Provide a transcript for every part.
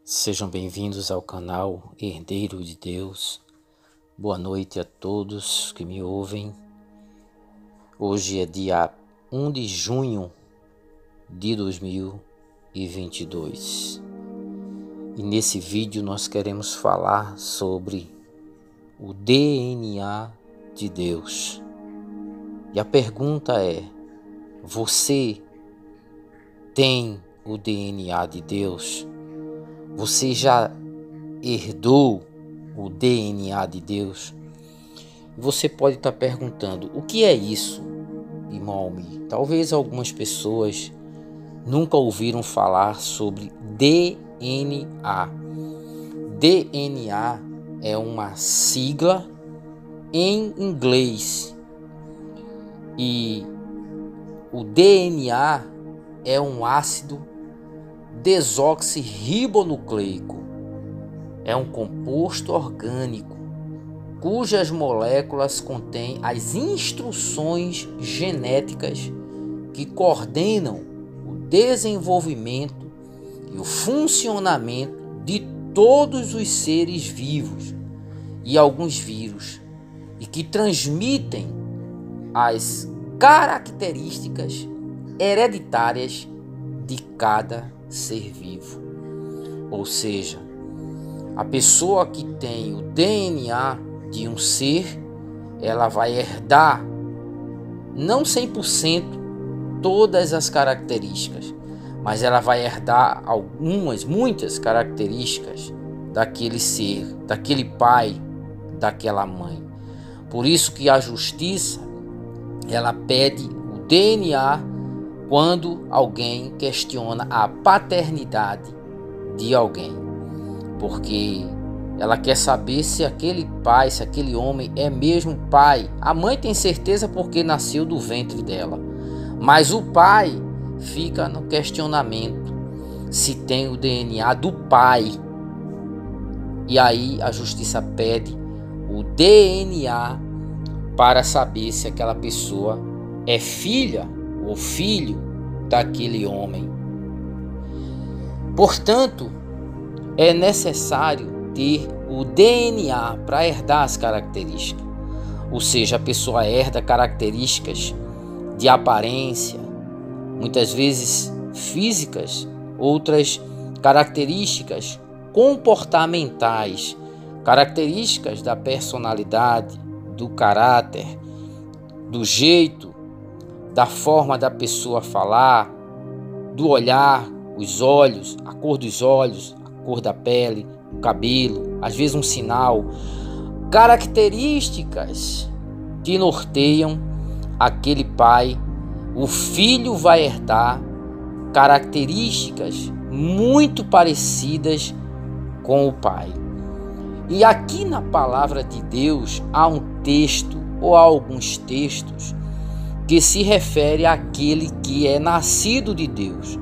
Sejam bem-vindos ao canal Herdeiro de Deus. Boa noite a todos que me ouvem. Hoje é dia 1 de junho de 2022. E nesse vídeo nós queremos falar sobre o DNA de Deus. E a pergunta é: você tem o DNA de Deus? Você já herdou o DNA de Deus? Você pode estar perguntando: o que é isso, irmão Almir? Talvez algumas pessoas nunca ouviram falar sobre DNA. DNA é uma sigla em inglês. E o DNA é um ácido desoxirribonucleico. É um composto orgânico cujas moléculas contêm as instruções genéticas que coordenam o desenvolvimento e o funcionamento de todos os seres vivos e alguns vírus, e que transmitem as características hereditárias de cada ser vivo. Ou seja, a pessoa que tem o DNA de um ser, ela vai herdar não 100% todas as características, mas ela vai herdar muitas características daquele ser, daquele pai, daquela mãe. Por isso que a justiça, ela pede o DNA quando alguém questiona a paternidade de alguém, porque ela quer saber se aquele pai, se aquele homem é mesmo pai. A mãe tem certeza porque nasceu do ventre dela, mas o pai fica no questionamento se tem o DNA do pai. E aí a justiça pede o DNA para saber se aquela pessoa é filha ou filho daquele homem. Portanto, é necessário ter o DNA para herdar as características. Ou seja, a pessoa herda características de aparência, muitas vezes físicas, outras características comportamentais, características da personalidade, do caráter, do jeito, da forma da pessoa falar, do olhar, os olhos, a cor dos olhos, a cor da pele, o cabelo, às vezes um sinal, características que norteiam aquele pai. O filho vai herdar características muito parecidas com o pai. E aqui na palavra de Deus há um texto, ou há alguns textos, que se refere àquele que é nascido de Deus.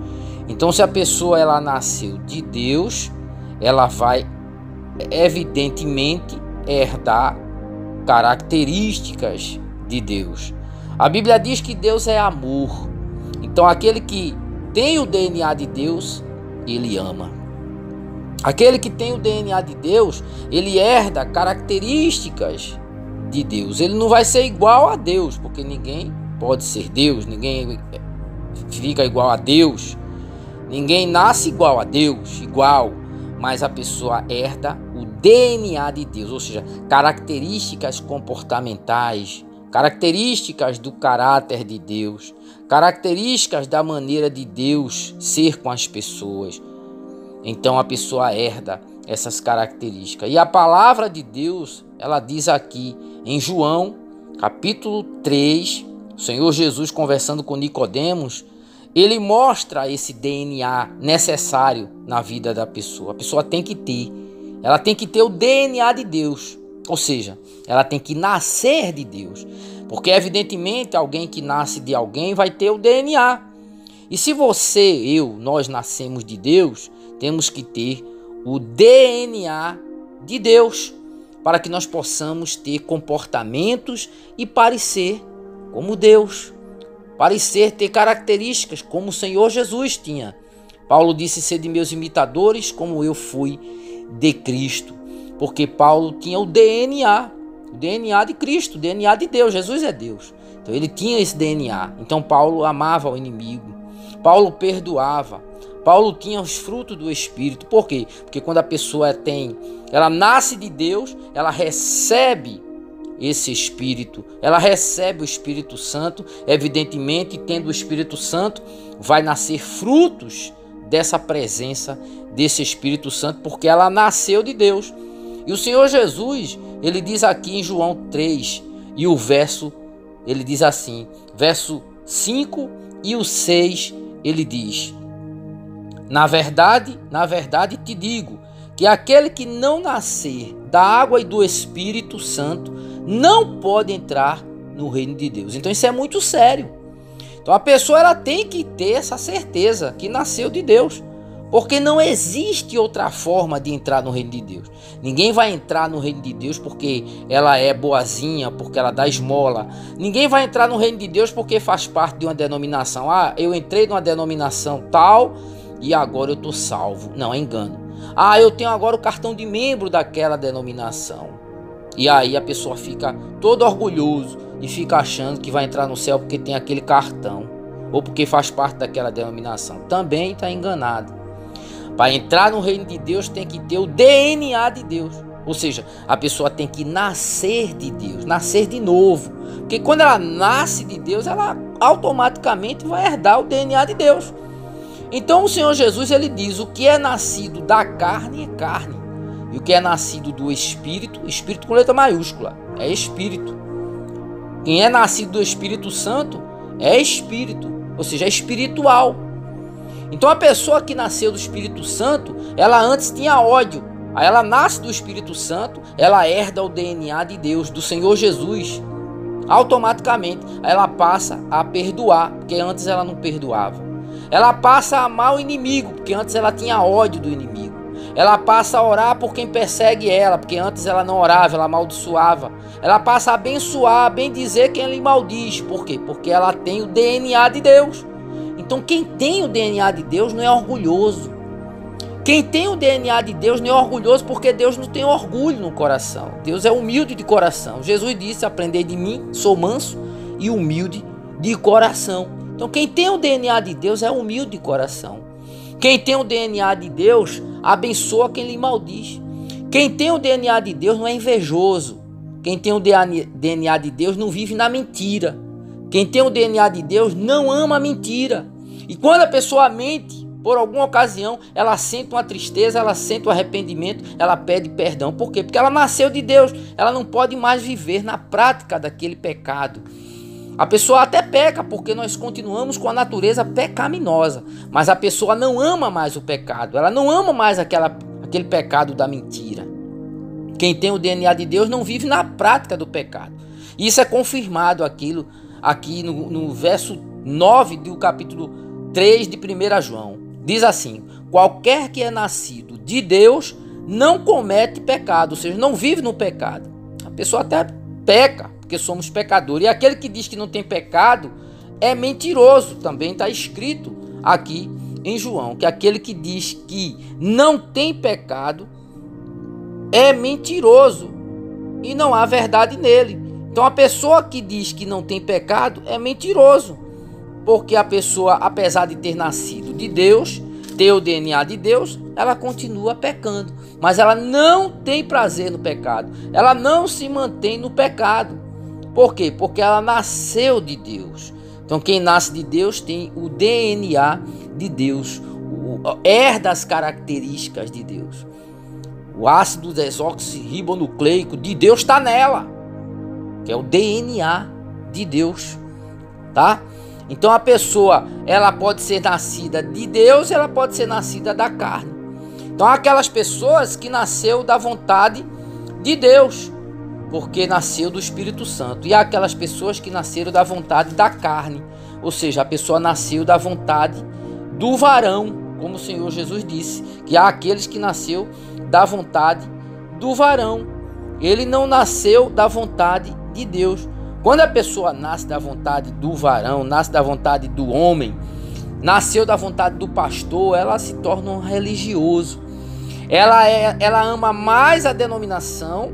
Então, se a pessoa ela nasceu de Deus, ela vai evidentemente herdar características de Deus. A Bíblia diz que Deus é amor. Então, aquele que tem o DNA de Deus, ele ama. Aquele que tem o DNA de Deus, ele herda características de Deus. Ele não vai ser igual a Deus, porque ninguém pode ser Deus, ninguém fica igual a Deus, ninguém nasce igual a Deus, mas a pessoa herda o DNA de Deus, ou seja, características comportamentais, características do caráter de Deus, características da maneira de Deus ser com as pessoas. Então a pessoa herda essas características. E a palavra de Deus, ela diz aqui em João, capítulo 3, o Senhor Jesus conversando com Nicodemos, ele mostra esse DNA necessário na vida da pessoa. A pessoa tem que ter. Ela tem que ter o DNA de Deus. Ou seja, ela tem que nascer de Deus. Porque evidentemente alguém que nasce de alguém vai ter o DNA. E se nós nascemos de Deus, temos que ter o DNA de Deus, para que nós possamos ter comportamentos e parecer como Deus, ter características como o Senhor Jesus tinha. Paulo disse: sede meus imitadores, como eu fui de Cristo. Porque Paulo tinha o DNA de Cristo, o DNA de Deus. Jesus é Deus. Então ele tinha esse DNA. Então Paulo amava o inimigo. Paulo perdoava. Paulo tinha os frutos do Espírito. Por quê? Porque quando a pessoa ela nasce de Deus, ela recebe esse Espírito, ela recebe o Espírito Santo. Evidentemente, tendo o Espírito Santo, vai nascer frutos dessa presença desse Espírito Santo, porque ela nasceu de Deus. E o Senhor Jesus, ele diz aqui em João 3, e o verso, ele diz assim, verso 5 e o 6, ele diz: na verdade te digo, que aquele que não nascer da água e do Espírito Santo não pode entrar no reino de Deus. Então isso é muito sério. Então a pessoa ela tem que ter essa certeza que nasceu de Deus, porque não existe outra forma de entrar no reino de Deus. Ninguém vai entrar no reino de Deus porque ela é boazinha, porque ela dá esmola. Ninguém vai entrar no reino de Deus porque faz parte de uma denominação. Ah, eu entrei numa denominação tal e agora eu estou salvo. Não, é engano. Ah, eu tenho agora o cartão de membro daquela denominação. E aí a pessoa fica todo orgulhoso e fica achando que vai entrar no céu porque tem aquele cartão, ou porque faz parte daquela denominação. Também está enganado. Para entrar no reino de Deus tem que ter o DNA de Deus. Ou seja, a pessoa tem que nascer de Deus, nascer de novo. Porque quando ela nasce de Deus, ela automaticamente vai herdar o DNA de Deus. Então o Senhor Jesus, ele diz: o que é nascido da carne é carne, e o que é nascido do Espírito, Espírito com letra maiúscula, é Espírito. Quem é nascido do Espírito Santo é Espírito, ou seja, é espiritual. Então a pessoa que nasceu do Espírito Santo, ela antes tinha ódio. Aí ela nasce do Espírito Santo, ela herda o DNA de Deus, do Senhor Jesus. Automaticamente ela passa a perdoar, porque antes ela não perdoava. Ela passa a amar o inimigo, porque antes ela tinha ódio do inimigo. Ela passa a orar por quem persegue ela, porque antes ela não orava, ela amaldiçoava. Ela passa a abençoar, a bendizer quem lhe maldiz. Por quê? Porque ela tem o DNA de Deus. Então quem tem o DNA de Deus não é orgulhoso. Quem tem o DNA de Deus não é orgulhoso, porque Deus não tem orgulho no coração. Deus é humilde de coração. Jesus disse: aprendei de mim, sou manso e humilde de coração. Então quem tem o DNA de Deus é humilde de coração. Quem tem o DNA de Deus abençoa quem lhe maldiz. Quem tem o DNA de Deus não é invejoso. Quem tem o DNA de Deus não vive na mentira. Quem tem o DNA de Deus não ama a mentira. E quando a pessoa mente, por alguma ocasião, ela sente uma tristeza, ela sente um arrependimento, ela pede perdão. Por quê? Porque ela nasceu de Deus. Ela não pode mais viver na prática daquele pecado. A pessoa até peca, porque nós continuamos com a natureza pecaminosa. Mas a pessoa não ama mais o pecado. Ela não ama mais aquele pecado da mentira. Quem tem o DNA de Deus não vive na prática do pecado. Isso é confirmado aqui no verso 9 do capítulo 3 de 1 João. Diz assim: qualquer que é nascido de Deus não comete pecado, ou seja, não vive no pecado. A pessoa até peca, porque somos pecadores. E aquele que diz que não tem pecado é mentiroso. Também está escrito aqui em João, que aquele que diz que não tem pecado é mentiroso e não há verdade nele. Então a pessoa que diz que não tem pecado é mentiroso, porque a pessoa, apesar de ter nascido de Deus, ter o DNA de Deus, ela continua pecando, mas ela não tem prazer no pecado, ela não se mantém no pecado. Por quê? Porque ela nasceu de Deus. Então quem nasce de Deus tem o DNA de Deus, herda as características de Deus. O ácido desoxirribonucleico de Deus está nela, que é o DNA de Deus, tá? Então a pessoa, ela pode ser nascida de Deus, ela pode ser nascida da carne. Então aquelas pessoas que nasceu da vontade de Deus, porque nasceu do Espírito Santo. E há aquelas pessoas que nasceram da vontade da carne, ou seja, a pessoa nasceu da vontade do varão, como o Senhor Jesus disse, que há aqueles que nasceu da vontade do varão. Ele não nasceu da vontade de Deus. Quando a pessoa nasce da vontade do varão, nasce da vontade do homem, nasceu da vontade do pastor, ela se torna um religioso. Ela ama mais a denominação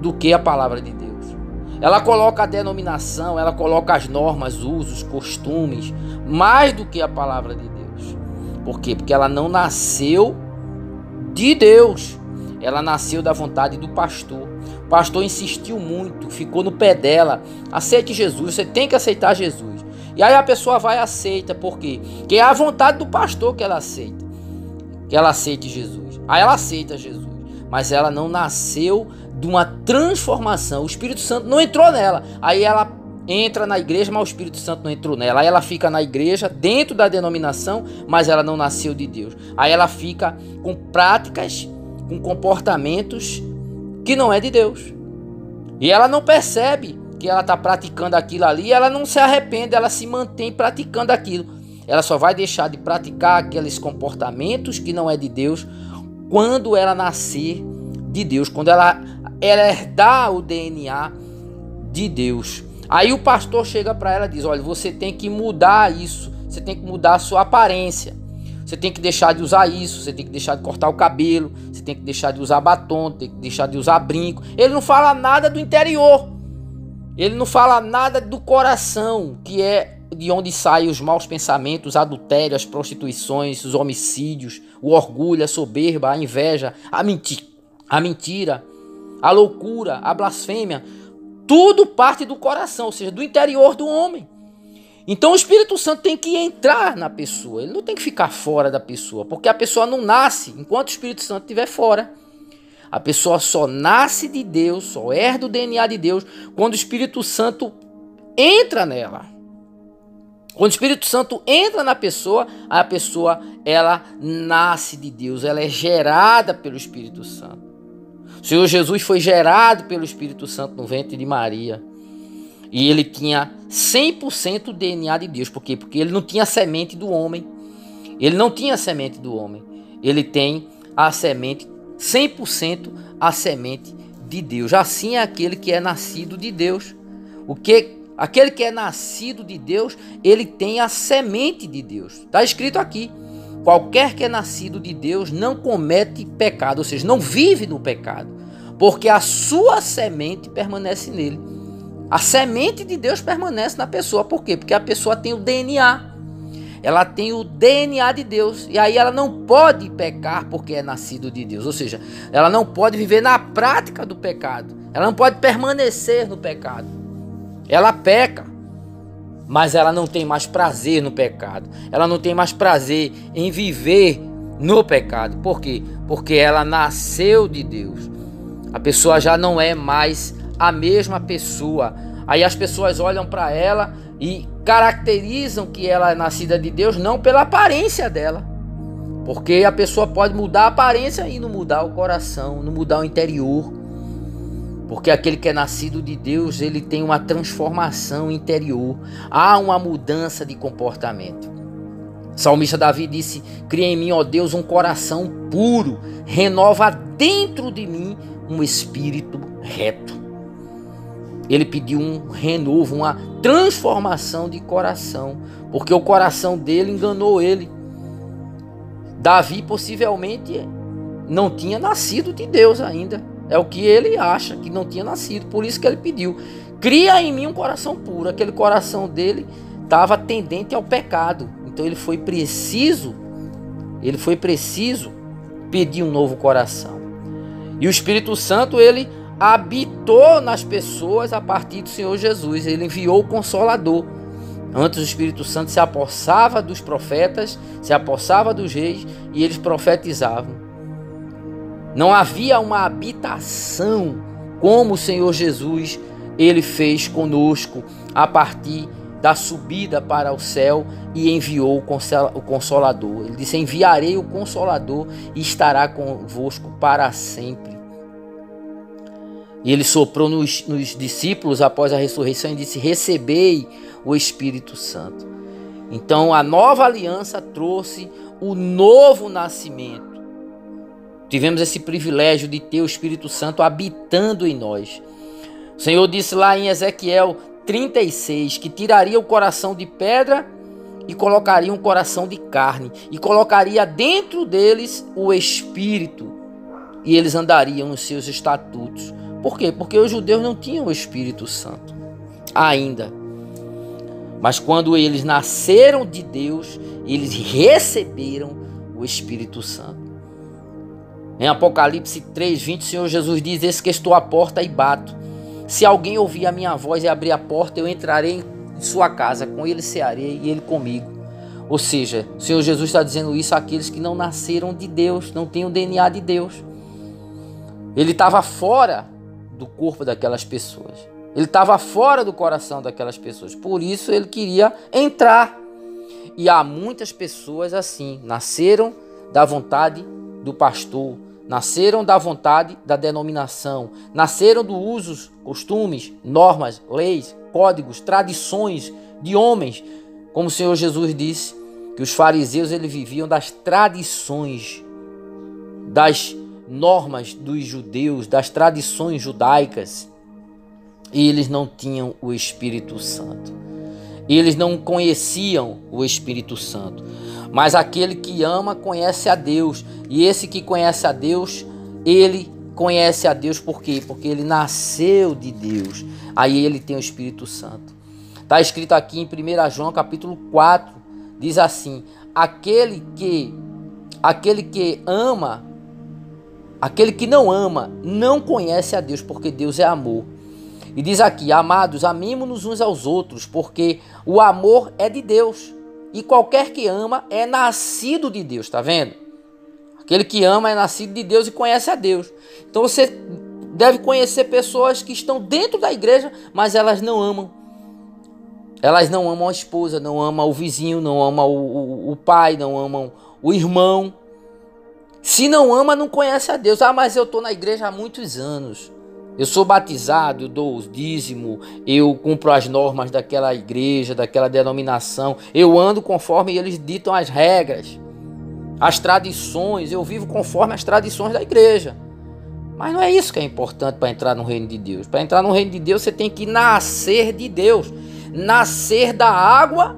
do que a palavra de Deus. Ela coloca a denominação, ela coloca as normas, usos, costumes, mais do que a palavra de Deus. Por quê? Porque ela não nasceu de Deus. Ela nasceu da vontade do pastor. O pastor insistiu muito, ficou no pé dela. Aceite Jesus, você tem que aceitar Jesus. E aí a pessoa vai e aceita. Por quê? Porque é a vontade do pastor que ela aceita. Que ela aceite Jesus. Aí ela aceita Jesus. Mas ela não nasceu de uma transformação. O Espírito Santo não entrou nela. Aí ela entra na igreja, mas o Espírito Santo não entrou nela. Aí ela fica na igreja, dentro da denominação, mas ela não nasceu de Deus. Aí ela fica com práticas, com comportamentos que não é de Deus. E ela não percebe que ela está praticando aquilo ali, ela não se arrepende, ela se mantém praticando aquilo. Ela só vai deixar de praticar aqueles comportamentos que não é de Deus quando ela nascer de Deus, quando ela herdar o DNA de Deus. Aí o pastor chega para ela e diz: olha, você tem que mudar isso, você tem que mudar a sua aparência, você tem que deixar de usar isso, você tem que deixar de cortar o cabelo, você tem que deixar de usar batom, tem que deixar de usar brinco. Ele não fala nada do interior, ele não fala nada do coração, que é de onde saem os maus pensamentos, adultério, as prostituições, os homicídios, o orgulho, a soberba, a inveja, a mentira, a loucura, a blasfêmia. Tudo parte do coração, ou seja, do interior do homem. Então o Espírito Santo tem que entrar na pessoa, ele não tem que ficar fora da pessoa, porque a pessoa não nasce enquanto o Espírito Santo estiver fora. A pessoa só nasce de Deus, só herda o DNA de Deus quando o Espírito Santo entra nela. Quando o Espírito Santo entra na pessoa, a pessoa ela nasce de Deus, ela é gerada pelo Espírito Santo. O Senhor Jesus foi gerado pelo Espírito Santo no ventre de Maria. E ele tinha 100% do DNA de Deus. Por quê? Porque ele não tinha a semente do homem. Ele não tinha a semente do homem. Ele tem a semente, 100% a semente de Deus. Assim é aquele que é nascido de Deus. Aquele que é nascido de Deus, ele tem a semente de Deus. Está escrito aqui: qualquer que é nascido de Deus não comete pecado, ou seja, não vive no pecado, porque a sua semente permanece nele. A semente de Deus permanece na pessoa. Por quê? Porque a pessoa tem o DNA. Ela tem o DNA de Deus. E aí ela não pode pecar porque é nascido de Deus. Ou seja, ela não pode viver na prática do pecado. Ela não pode permanecer no pecado. Ela peca, mas ela não tem mais prazer no pecado. Ela não tem mais prazer em viver no pecado. Por quê? Porque ela nasceu de Deus. A pessoa já não é mais a mesma pessoa. Aí as pessoas olham para ela e caracterizam que ela é nascida de Deus não pela aparência dela. Porque a pessoa pode mudar a aparência e não mudar o coração, não mudar o interior. Porque aquele que é nascido de Deus, ele tem uma transformação interior. Há uma mudança de comportamento. O salmista Davi disse: cria em mim, ó Deus, um coração puro. Renova dentro de mim um espírito reto. Ele pediu um renovo, uma transformação de coração. Porque o coração dele enganou ele. Davi possivelmente não tinha nascido de Deus ainda. É o que ele acha, que não tinha nascido. Por isso que ele pediu: cria em mim um coração puro. Aquele coração dele estava tendente ao pecado. Então ele foi preciso pedir um novo coração. E o Espírito Santo, ele habitou nas pessoas a partir do Senhor Jesus. Ele enviou o Consolador. Antes o Espírito Santo se apossava dos profetas, se apossava dos reis e eles profetizavam. Não havia uma habitação como o Senhor Jesus ele fez conosco a partir da subida para o céu e enviou o Consolador. Ele disse: enviarei o Consolador e estará convosco para sempre. E ele soprou nos discípulos após a ressurreição e disse: recebei o Espírito Santo. Então a nova aliança trouxe o novo nascimento. Tivemos esse privilégio de ter o Espírito Santo habitando em nós. O Senhor disse lá em Ezequiel 36 que tiraria o coração de pedra e colocaria um coração de carne e colocaria dentro deles o Espírito, e eles andariam nos seus estatutos. Por quê? Porque os judeus não tinham o Espírito Santo ainda. Mas quando eles nasceram de Deus, eles receberam o Espírito Santo. Em Apocalipse 3:20, o Senhor Jesus diz: eis que estou à porta e bato. Se alguém ouvir a minha voz e abrir a porta, eu entrarei em sua casa, com ele cearei e ele comigo. Ou seja, o Senhor Jesus está dizendo isso àqueles que não nasceram de Deus, não têm o DNA de Deus. Ele estava fora do corpo daquelas pessoas. Ele estava fora do coração daquelas pessoas. Por isso ele queria entrar. E há muitas pessoas assim, nasceram da vontade do pastor, nasceram da vontade da denominação, nasceram dos usos, costumes, normas, leis, códigos, tradições de homens. Como o Senhor Jesus disse, que os fariseus eles viviam das tradições, das normas dos judeus, das tradições judaicas. E eles não tinham o Espírito Santo. Eles não conheciam o Espírito Santo. Mas aquele que ama conhece a Deus. E esse que conhece a Deus, ele conhece a Deus por quê? Porque ele nasceu de Deus. Aí ele tem o Espírito Santo. Está escrito aqui em 1 João capítulo 4. Diz assim: aquele que ama, aquele que não ama, não conhece a Deus, porque Deus é amor. E diz aqui: amados, amemo-nos uns aos outros, porque o amor é de Deus. E qualquer que ama é nascido de Deus, tá vendo? Aquele que ama é nascido de Deus e conhece a Deus. Então você deve conhecer pessoas que estão dentro da igreja, mas elas não amam. Elas não amam a esposa, não amam o vizinho, não amam o pai, não amam o irmão. Se não ama, não conhece a Deus. Ah, mas eu estou na igreja há muitos anos. Eu sou batizado, eu dou o dízimo, eu cumpro as normas daquela igreja, daquela denominação. Eu ando conforme eles ditam as regras, as tradições. Eu vivo conforme as tradições da igreja. Mas não é isso que é importante para entrar no reino de Deus. Para entrar no reino de Deus, você tem que nascer de Deus. Nascer da água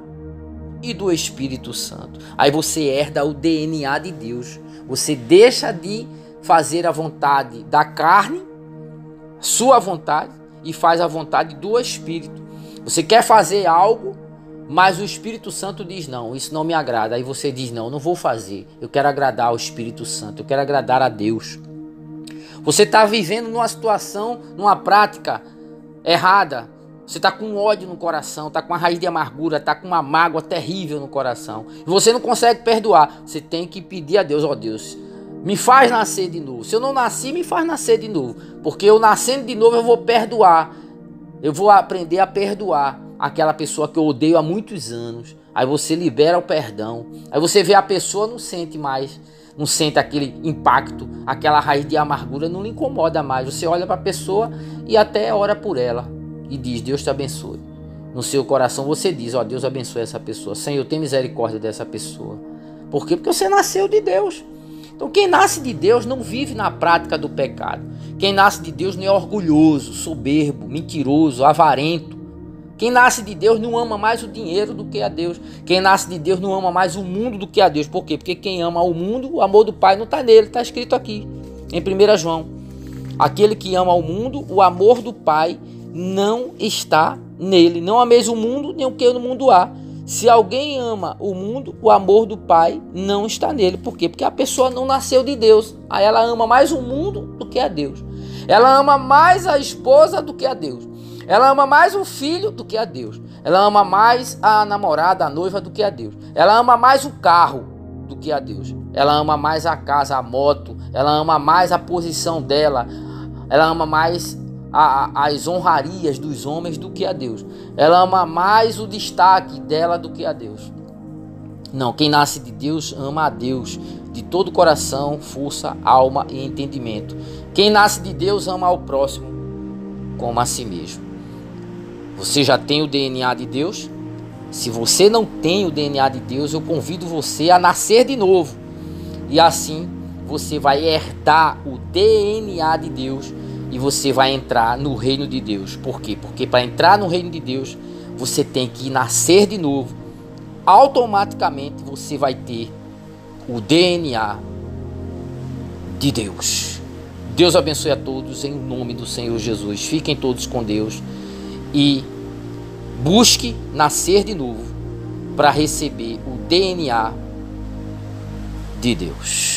e do Espírito Santo. Aí você herda o DNA de Deus. Você deixa de fazer a vontade da carne, sua vontade, e faz a vontade do Espírito. Você quer fazer algo, mas o Espírito Santo diz: não, isso não me agrada. Aí você diz: não, não vou fazer. Eu quero agradar ao Espírito Santo, eu quero agradar a Deus. Você está vivendo numa situação, numa prática errada. Você está com ódio no coração, está com uma raiz de amargura, está com uma mágoa terrível no coração. E você não consegue perdoar. Você tem que pedir a Deus: ó Deus, me faz nascer de novo. Se eu não nasci, me faz nascer de novo. Porque eu nascendo de novo, eu vou perdoar. Eu vou aprender a perdoar aquela pessoa que eu odeio há muitos anos. Aí você libera o perdão. Aí você vê a pessoa, não sente mais. Não sente aquele impacto, aquela raiz de amargura, não lhe incomoda mais. Você olha para a pessoa e até ora por ela. E diz: Deus te abençoe. No seu coração você diz: ó, Deus abençoe essa pessoa. Senhor, tem misericórdia dessa pessoa. Por quê? Porque você nasceu de Deus. Então quem nasce de Deus não vive na prática do pecado. Quem nasce de Deus não é orgulhoso, soberbo, mentiroso, avarento. Quem nasce de Deus não ama mais o dinheiro do que a Deus. Quem nasce de Deus não ama mais o mundo do que a Deus. Por quê? Porque quem ama o mundo, o amor do Pai não está nele. Está escrito aqui em 1 João. Aquele que ama o mundo, o amor do Pai não está nele. Não ameis o mundo, nem o que no mundo há. Se alguém ama o mundo, o amor do Pai não está nele. Por quê? Porque a pessoa não nasceu de Deus. Aí ela ama mais o mundo do que a Deus. Ela ama mais a esposa do que a Deus. Ela ama mais o filho do que a Deus. Ela ama mais a namorada, a noiva do que a Deus. Ela ama mais o carro do que a Deus. Ela ama mais a casa, a moto. Ela ama mais a posição dela. Ela ama mais as honrarias dos homens do que a Deus. Ela ama mais o destaque dela do que a Deus. Não, quem nasce de Deus ama a Deus de todo o coração, força, alma e entendimento. Quem nasce de Deus ama ao próximo como a si mesmo. Você já tem o DNA de Deus? Se você não tem o DNA de Deus, eu convido você a nascer de novo. E assim você vai herdar o DNA de Deus e você vai entrar no reino de Deus. Por quê? Porque para entrar no reino de Deus, você tem que nascer de novo automaticamente você vai ter o DNA de Deus. Deus abençoe a todos em nome do Senhor Jesus. Fiquem todos com Deus e busque nascer de novo para receber o DNA de Deus.